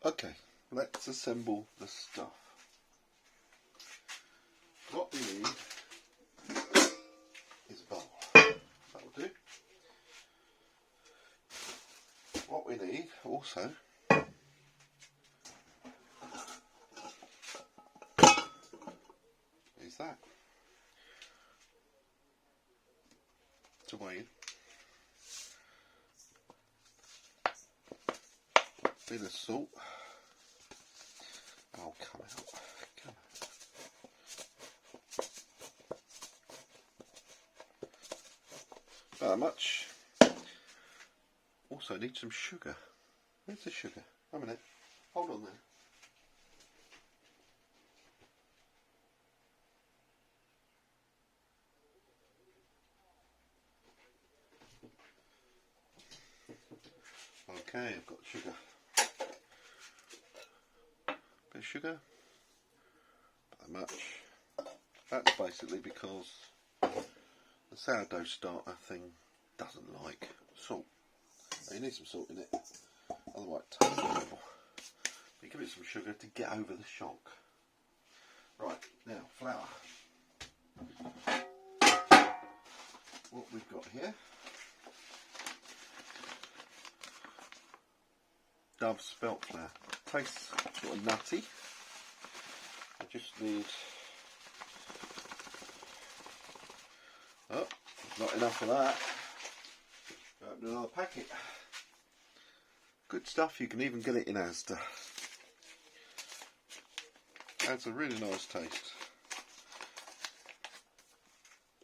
Okay, let's assemble the stuff. What we need is a bowl. That'll do. What we need also is that. To weigh in. Bit of salt. Oh, come out. Come out. That much. Also need some sugar. Where's the sugar? Wait a minute. Hold on there. Okay, I've got sugar. Bit of sugar. Not that much. That's basically because the sourdough starter thing doesn't like salt. Now you need some salt in it, otherwise it tastes terrible. But you give it some sugar to get over the shock. Right, now flour. What we've got here, Dove Spelt flour. Tastes sort of nutty. I just need, oh, not enough of that. Open another packet. Good stuff, you can even get it in Asda. Adds a really nice taste.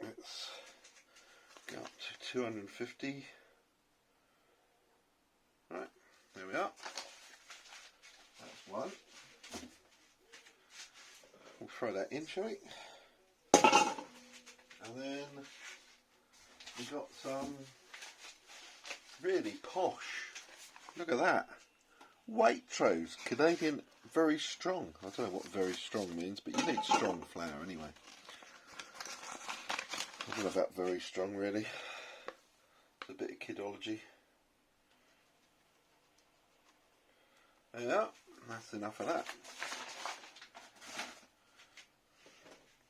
Let's go up to 250. Right, there we are. That's one. We'll throw that in, shall we? And then we've got some really posh, look at that, Waitrose Canadian Very Strong. I don't know what very strong means, but you need strong flour anyway. I don't know about very strong really. It's a bit of kidology. There you are, that's enough of that.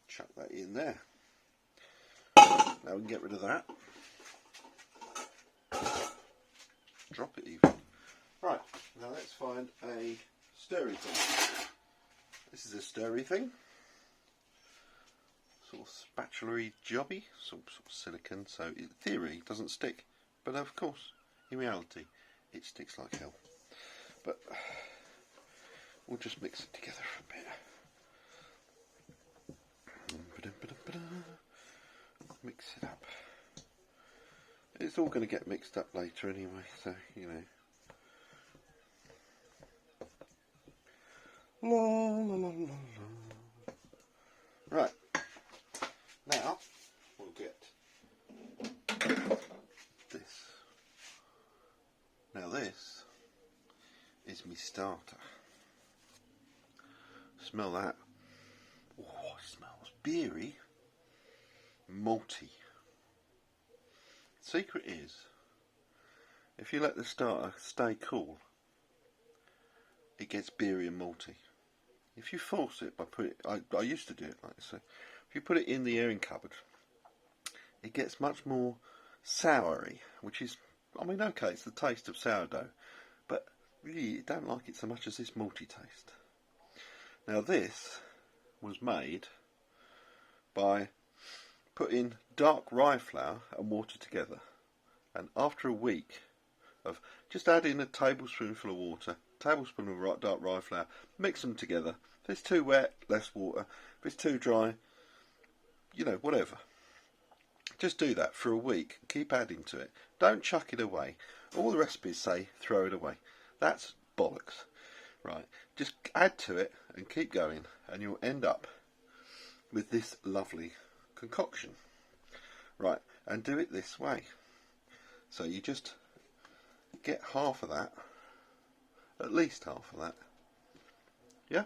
Chuck that in there. Now we can get rid of that. Drop it even. Right, now let's find a stirry thing. This is a stirry thing. Sort of spatula-y jobby, sort of silicone, so in theory it doesn't stick. But of course, in reality, it sticks like hell. But we'll just mix it together for a bit. Mix it up. It's all going to get mixed up later anyway, so you know. La, la, la, la, la. Right, now we'll get this. Now this is my starter. Smell that. Oh, it smells beery, malty. Secret is, if you let the starter stay cool, it gets beery and malty. If you force it by putting, I used to do it like this. So if you put it in the airing cupboard, it gets much more soury, which is, I mean, okay, it's the taste of sourdough, but really you don't like it so much as this malty taste. Now this was made by putting dark rye flour and water together, and after a week of just adding a tablespoonful of water, tablespoon of dark rye flour, mix them together. If it's too wet, less water. If it's too dry, you know, whatever. Just do that for a week. Keep adding to it. Don't chuck it away. All the recipes say throw it away. That's bollocks. Right, just add to it and keep going, and you'll end up with this lovely concoction. Right, and do it this way. So you just get half of that, at least half of that. Yeah,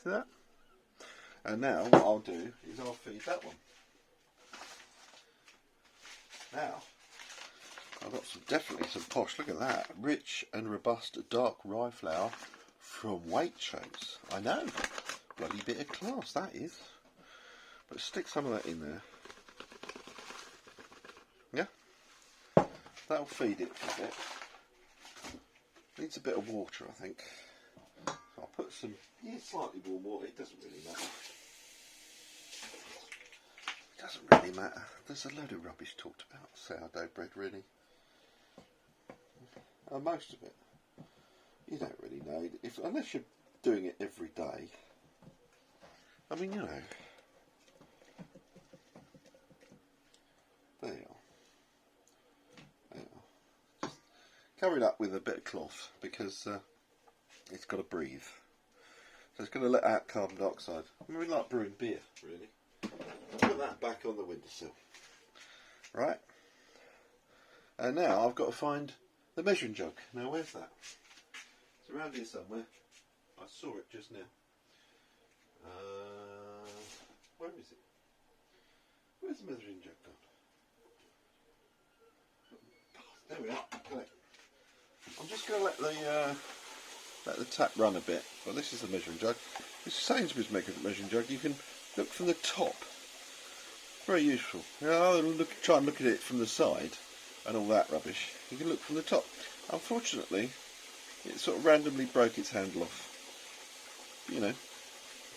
see that? And now what I'll do is I'll feed that one. Now I've got definitely some posh. Look at that, rich and robust dark rye flour from weight shows. I know. Bloody bit of class, that is. But stick some of that in there. Yeah? That'll feed it for a bit. Needs a bit of water, I think. So I'll put some, slightly warm water. It doesn't really matter. It doesn't really matter. There's a load of rubbish talked about sourdough bread, really. Most of it. You don't really know. Unless you're doing it every day. I mean, you know. There you are. There you are. Just cover it up with a bit of cloth because it's got to breathe. So it's going to let out carbon dioxide. I mean, we like brewing beer, really. Put that back on the windowsill. Right. And now I've got to find the measuring jug. Now, where's that? It's around here somewhere. I saw it just now. Where is it? Where's the measuring jug gone? There we are. Got it. I'm just going to let the tap run a bit. Well, this is the measuring jug. This is Sainsbury's measuring jug. You can look from the top. Very useful. You know, try and look at it from the side and all that rubbish. You can look from the top. Unfortunately, it sort of randomly broke its handle off. You know,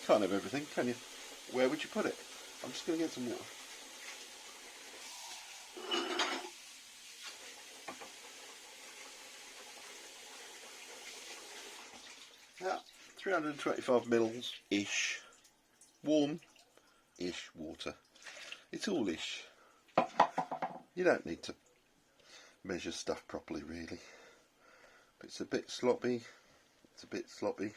can't have everything, can you? Where would you put it? I'm just going to get some water. Yeah, 325 mils-ish. Warm-ish water. It's all ish. You don't need to measure stuff properly, really. If it's a bit sloppy, it's a bit sloppy.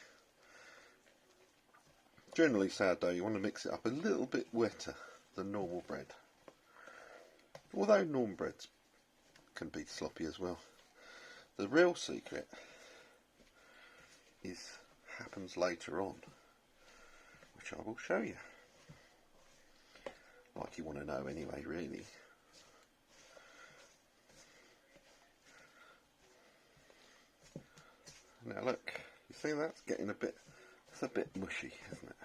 Generally sourdough, you want to mix it up a little bit wetter than normal bread. Although normal breads can be sloppy as well. The real secret happens later on, which I will show you. Like you want to know anyway, really. Now look, you see that's getting a bit, it's a bit mushy, isn't it?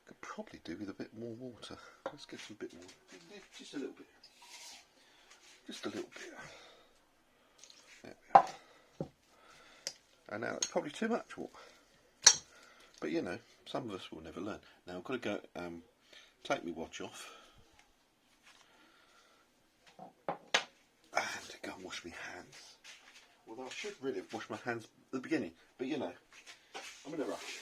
Could probably do with a bit more water. Let's get some bit more, just a little bit. Just a little bit. There we are. And now it's probably too much water. But you know, some of us will never learn. Now I've got to go take my watch off and go and wash my hands. Although I should really have washed my hands at the beginning, but you know, I'm in a rush.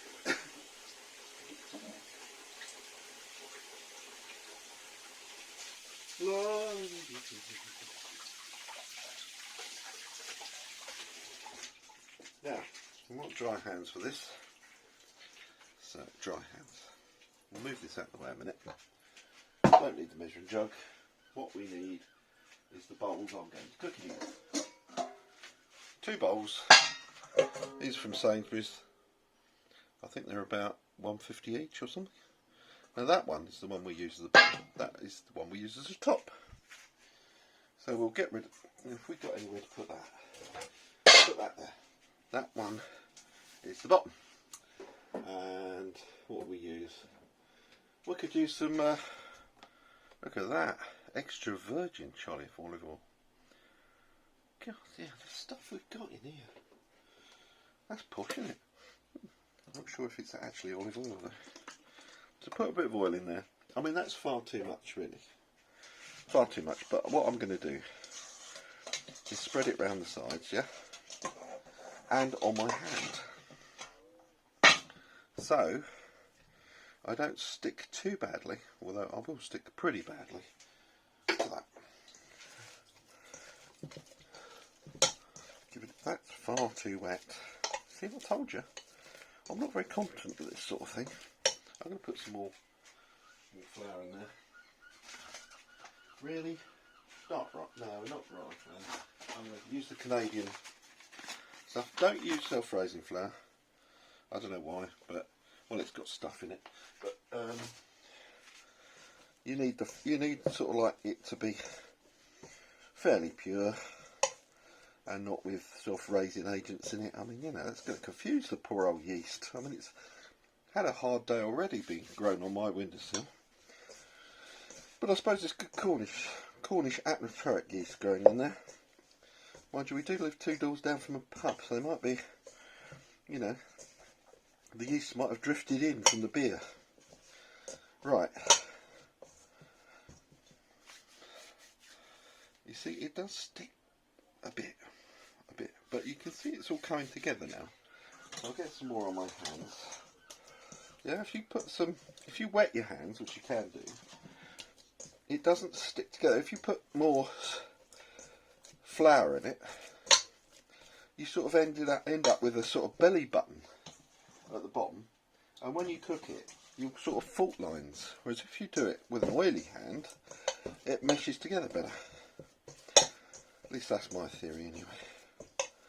Now, I want dry hands for this. So, dry hands. We'll move this out of the way a minute. Don't need the measuring jug. What we need is the bowls I'm going to cook in. 2 bowls. These are from Sainsbury's. I think they're about £1.50 each or something. Now that one is the one we use as the bottom. That is the one we use as a top. So we'll get rid of, if we've got anywhere to put that there. That one is the bottom. And what we use? We could use some, look at that, extra virgin olive oil. God, yeah, the stuff we've got in here. That's posh, isn't it? I'm not sure if it's actually olive oil though. So put a bit of oil in there. I mean, that's far too much, really. Far too much, but what I'm going to do is spread it round the sides, yeah? And on my hand. So, I don't stick too badly, although I will stick pretty badly to that. That's far too wet. See, I told you. I'm not very confident with this sort of thing. I'm going to put some more flour in there. Really? Dark rock? No, not dark flour. I'm going to use the Canadian stuff. Don't use self-raising flour. I don't know why, but well, it's got stuff in it. But you need sort of like it to be fairly pure, and not with self-raising agents in it. I mean, you know, that's going to confuse the poor old yeast. I mean, it's had a hard day already being grown on my windowsill. But I suppose it's good Cornish atmospheric yeast growing in there. Mind you, we do live 2 doors down from a pub, so there might be, you know, the yeast might have drifted in from the beer. Right. You see, it does stick a bit, but you can see it's all coming together now. So I'll get some more on my hands. Yeah, if you wet your hands, which you can do, it doesn't stick together. If you put more flour in it, you sort of end up with a sort of belly button at the bottom, and when you cook it, you'll sort of fault lines. Whereas if you do it with an oily hand, it meshes together better. At least that's my theory anyway.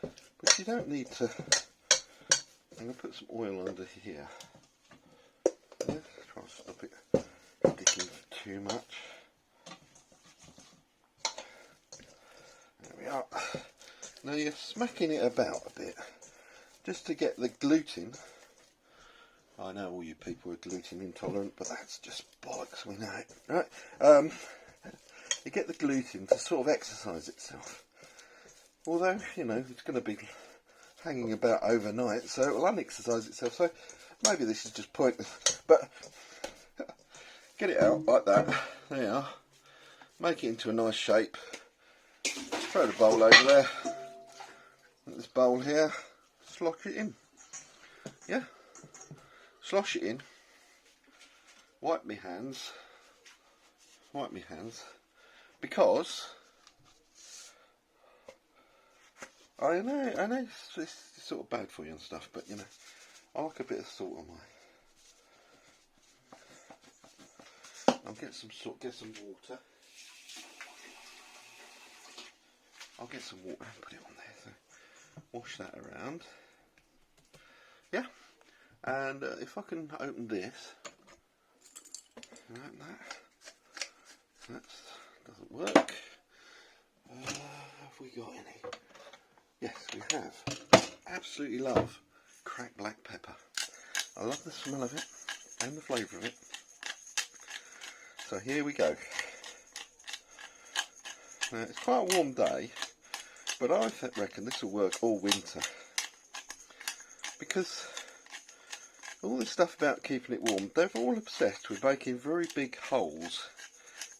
But you don't need to. I'm going to put some oil under here. Yeah, try and stop it sticking too much. There we are. Now you're smacking it about a bit, just to get the gluten. I know all you people are gluten intolerant, but that's just bollocks, we know it. Right? You get the gluten to sort of exercise itself. Although, you know, it's going to be hanging about overnight, so it will unexercise itself. So maybe this is just pointless. But get it out like that. There you are. Make it into a nice shape. Throw the bowl over there. This bowl here. Slosh it in. Yeah. Slosh it in. Wipe my hands. Because I know it's sort of bad for you and stuff, but you know, I like a bit of salt on mine. I'll get some water. I'll get some water and put it on there. So wash that around. Yeah, and if I can open this, open that doesn't work. Have we got any? Yes, we have. Absolutely love cracked black pepper. I love the smell of it and the flavour of it. So here we go. Now it's quite a warm day, but I reckon this will work all winter, because all this stuff about keeping it warm, they're all obsessed with making very big holes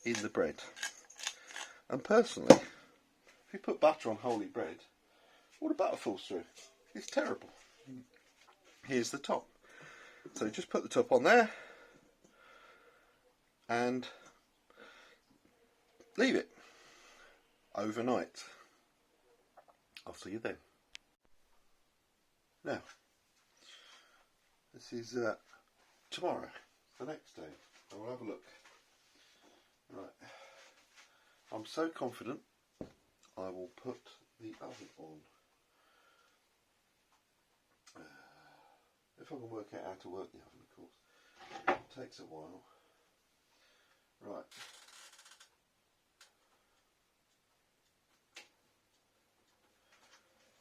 in the bread. And personally, if you put butter on holy bread, all the butter falls through. It's terrible. Here's the top. So just put the top on there and leave it overnight. I'll see you then. Now, this is tomorrow, the next day. I will have a look. Right. I'm so confident I will put the oven on. If I can work out how to work the oven, of course. It takes a while. Right.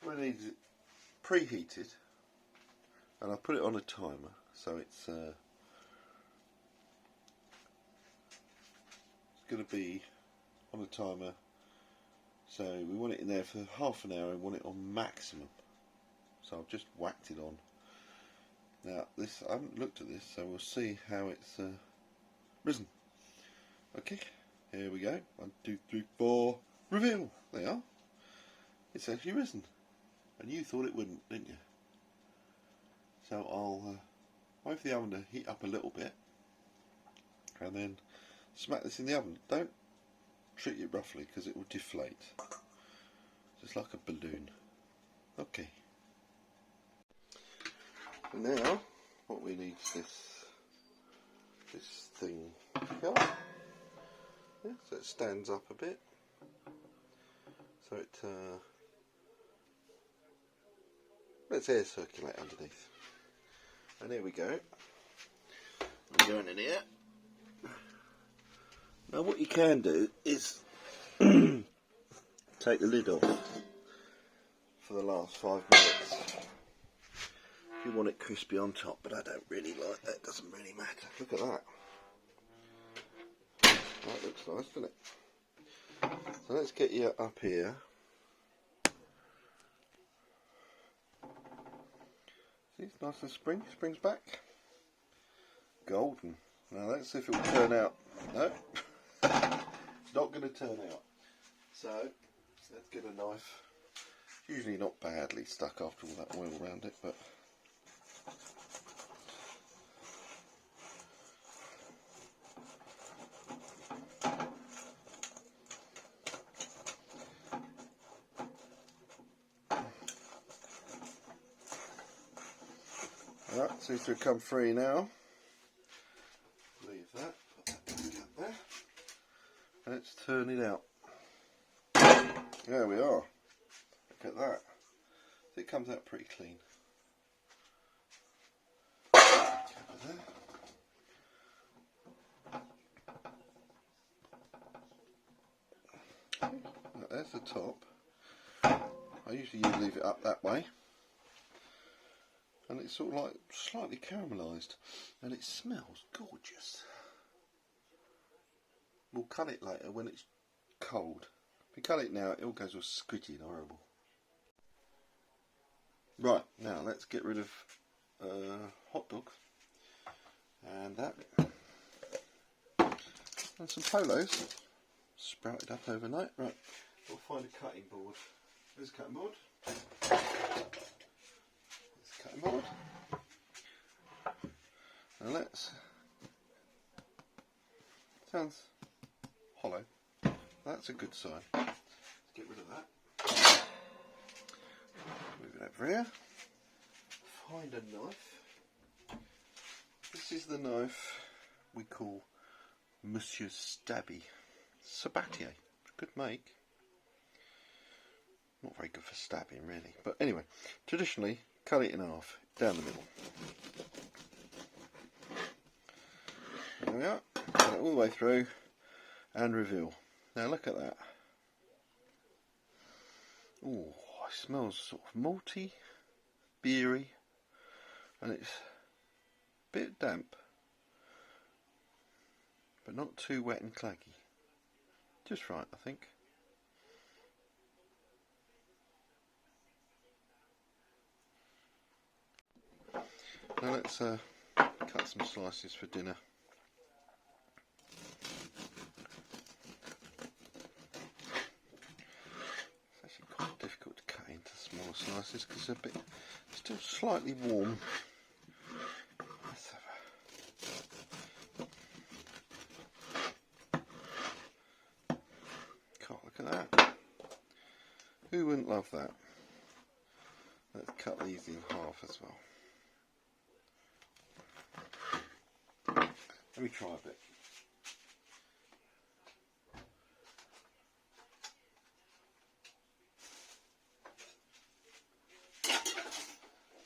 What I need is it preheated, and I put it on a timer, so it's going to be on a timer. So we want it in there for half an hour and want it on maximum. So I've just whacked it on. Now this, I haven't looked at this, so we'll see how it's risen. Okay, here we go. 1, 2, 3, 4. Reveal. There you are. It's actually risen, and you thought it wouldn't, didn't you? So I'll wait for the oven to heat up a little bit, and then smack this in the oven. Don't treat it roughly because it will deflate, just like a balloon. Okay. And now what we need is this thing here. Yeah, so it stands up a bit, so it lets air circulate underneath. And here we go. I'm going in here. Now what you can do is take the lid off for the last 5 minutes. If you want it crispy on top, but I don't really like that, it doesn't really matter. Look at that. That looks nice, doesn't it? So let's get you up here. See, it's nice and springs back. Golden. Now let's see if it will turn out. No, it's not going to turn out. So let's get a knife. It's usually not badly stuck after all that oil around it, but alright, seems to have come free now. Leave that, put that back up there. Let's turn it out. There we are. Look at that. It comes out pretty clean. There's the top. I usually leave it up that way. And it's sort of like slightly caramelised. And it smells gorgeous. We'll cut it later when it's cold. If we cut it now, it all goes all squidgy and horrible. Right, now let's get rid of hot dogs. And that. And some polos. Sprouted up overnight. Right, we'll find a cutting board. There's a cutting board. There's a cutting board. And let's. Sounds hollow. That's a good sign. Let's get rid of that. Move it over here. Find a knife. This is the knife we call Monsieur Stabby. Sabatier. Good make. Not very good for stabbing really. But anyway, traditionally cut it in half, down the middle. There we are. Cut it all the way through and reveal. Now look at that. Oh, it smells sort of malty, beery, and it's a bit damp, but not too wet and claggy. Just right, I think. Now let's cut some slices for dinner. It's actually quite difficult to cut into smaller slices because they're a bit still slightly warm. Let's have a... God, look at that. Who wouldn't love that? Let's cut these in half as well. Let me try a bit.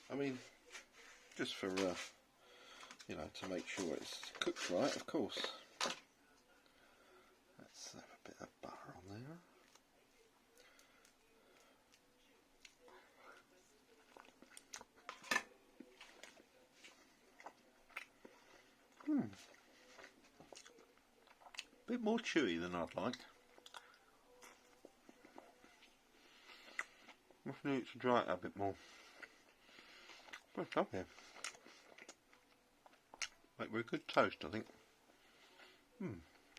I mean, just for, you know, to make sure it's cooked right, of course. Let's have a bit of butter on there. A bit more chewy than I'd like. Must need to dry it a bit more. But it's lovely. Make very good toast, I think.